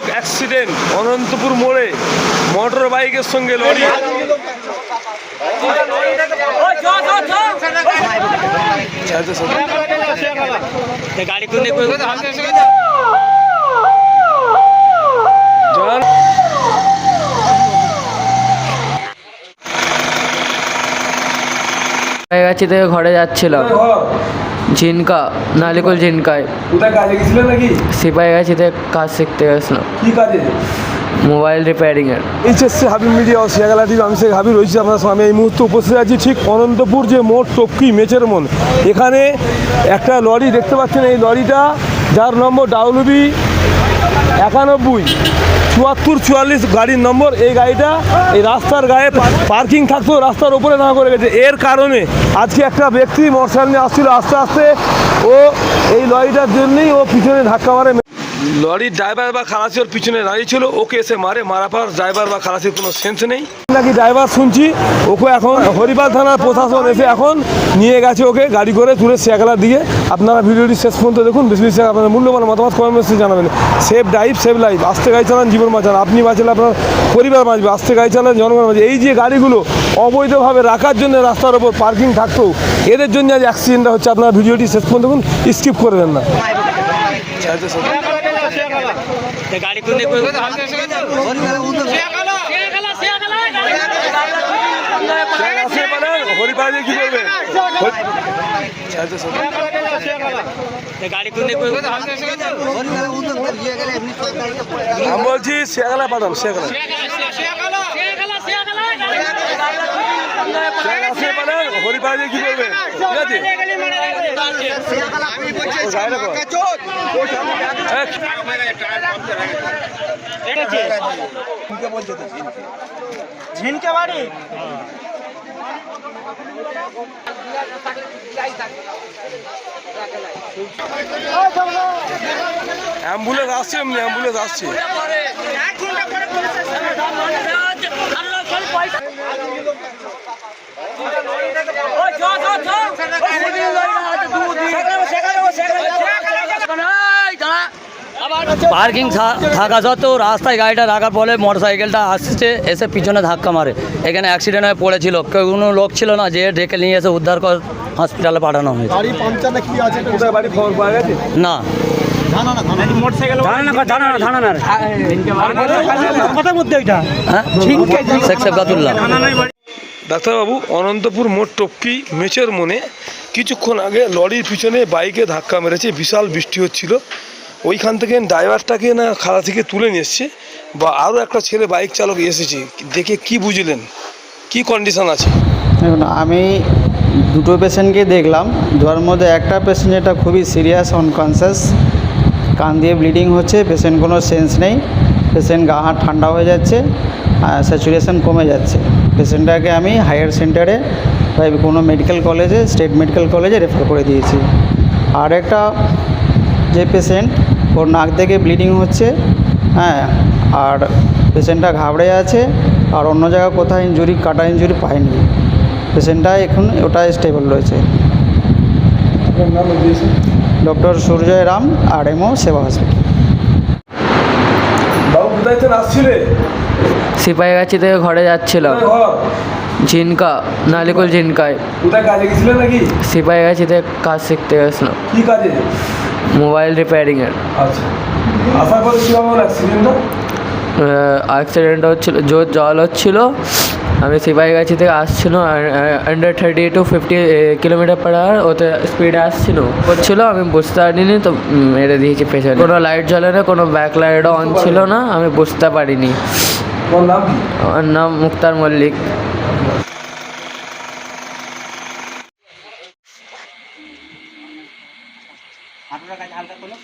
ভয়ানক অ্যাক্সিডেন্ট অনন্তপুর মোড়ে মোটর বাইকের সঙ্গে লরি। গাছি থেকে ঘরে যাচ্ছিলাম, ঝিনকা নালিকুল ঝিনকায়। কোথায় কাজে গেছিলেন নাকি? সিপাহীগাছিতে কাজ শিখতে গেছিলাম, কি কাজে? মোবাইল রিপেয়ারিং এর। এইচএসসি হাবিব মিডিয়া ও শিয়াগালা টিভি, আমি শেখ হাবিব রয়েছি আপনার সামনে। এই মুহূর্তে উপস্থিত আছি ঠিক অনন্তপুর যে মোড় টপকি মেচের মন, এখানে একটা লরি দেখতে পাচ্ছেন। এই লরিটা যার নম্বর WB 917444 গাড়ির নম্বর। এই গাড়িটা এই রাস্তার গায়ে পার্কিং থাকতো, রাস্তার ওপরে না করে গেছে। এর কারণে আজকে একটা ব্যক্তি মোটরসাইকেল নিয়ে আসছিল, আস্তে আস্তে ও এই লরিটার জন্যই ও পিছনে ধাক্কা মারে। লরির ড্রাইভার বা খালাসি ওর পিছনে দাঁড়িয়ে ছিল, ওকে এসে মারার পর ড্রাইভার বা খালাসির কোনো সেন্স নেই নাকি ড্রাইভার শুনছি। ওকে এখন হরিপাল থানার প্রশাসন এসে এখন নিয়ে গেছে ওকে গাড়ি করে তুলে শিয়াখালা দিয়ে। আপনারা ভিডিওটি শেষ পর্যন্ত দেখুন, বেশি বেশি আপনাদের মূল্যবান মতামত কমেন্ট মেসেজে জানাবেন। Safe drive save life. আস্তে গাড়ি চালান, জীবন বাঁচান। আপনি বাঁচলে আপনার পরিবার বাঁচবে। আস্তে গাড়ি চালান, জনগণ বাঁচবে। এই যে গাড়িগুলো অবৈধভাবে রাখার জন্য রাস্তার ওপর পার্কিং থাকতো, এদের জন্য আজ অ্যাক্সিডেন্টটা হচ্ছে। আপনারা ভিডিওটি শেষ পর্যন্ত দেখুন, স্কিপ করবেন না। হরিপাল কি করবেন? আমি বলছি শিয়াখালা পাঠান, শিয়াখালা পাঠান। হরিপাল কি করবেন? ঠিক আছে, ঝিনকে বাড়ি অ্যাম্বুলেন্স আসছে, এমনি অ্যাম্বুলেন্স আসছে। পার্কিং থাকা সত্ত্বেও রাস্তায় গাড়িটা রাখার ফলে মোটরসাইকেলটা আসছে, এসে পিছনে ধাক্কা মারে। এখানে অ্যাক্সিডেন্ট হয়ে পড়েছিল, কোনো লোক ছিল না যে ডেকে নিয়ে এসে উদ্ধার করে হসপিটালে পাঠানো হয়েছে। না, শেখ সেবগাতুল্লাহ। ডাক্তারবাবু, অনন্তপুর মোড় টপকি মেচের মনে কিছুক্ষণ আগে লরির পিছনে বাইকে ধাক্কা মেরেছে। বিশাল বৃষ্টি হচ্ছিল, ওইখান থেকে ড্রাইভারটাকে না খালা থেকে তুলে নিয়ে এসছে, বা আরও একটা ছেলে বাইক চালক এসেছে। দেখে কি বুঝলেন, কি কন্ডিশন আছে? দেখুন, আমি দুটো পেশেন্টকে দেখলাম। যার মধ্যে একটা পেশেন্ট যেটা খুবই সিরিয়াস আনকনসিয়াস, কান দিয়ে ব্লিডিং হচ্ছে, পেশেন্ট কোনো সেন্স নেই, পেশেন্ট গা হাত ঠান্ডা হয়ে যাচ্ছে, স্যাচুরেশন কমে যাচ্ছে। পেশেন্টটাকে আমি হায়ার সেন্টারে বা কোনো মেডিকেল কলেজে, স্টেট মেডিকেল কলেজে রেফার করে দিয়েছি। আর একটা যে পেশেন্ট, ওর নাক থেকে ব্লিডিং হচ্ছে, হ্যাঁ, আর পেশেন্টটা ঘাবড়ে আছে, আর অন্য জায়গায় কোথাও ইঞ্জুরি, কাটা ইঞ্জুরি পায়নি। পেশেন্টটা এখন ওটা স্টেবল রয়েছে। ডক্টর সূর্যয় রাম, RMO সেবা হসপিটাল। সিপাহীগাছি থেকে ঘরে যাচ্ছিলাম, ঝিনকা নালিকুল ঝিনকায়। কোথায় কাজে গেছিলেন নাকি? সিপাহীগাছিতে কাজ শিখতে গেছিলাম, কি কাজে? মোবাইল রিপেয়ারিং এর। আচ্ছা, আসার পরে কীভাবে হলো অ্যাক্সিডেন্টটা? অ্যাক্সিডেন্টটা হচ্ছিল, জোর জল হচ্ছিল। আমি সিপাহীগাছি থেকে আসছিল, 130 to 50 কিলোমিটার/আওয়ার ওতে স্পিডে হচ্ছিল। আমি বুঝতে পারিনি, তো মেরে দিয়েছি পেছনে। কোনো লাইট জ্বলে না, কোনো ব্যাক লাইটও অন ছিল না, আমি বুঝতে পারিনি। আমার নাম মুক্তার মল্লিক। হাঁটুটার কাছে হালকা করলো।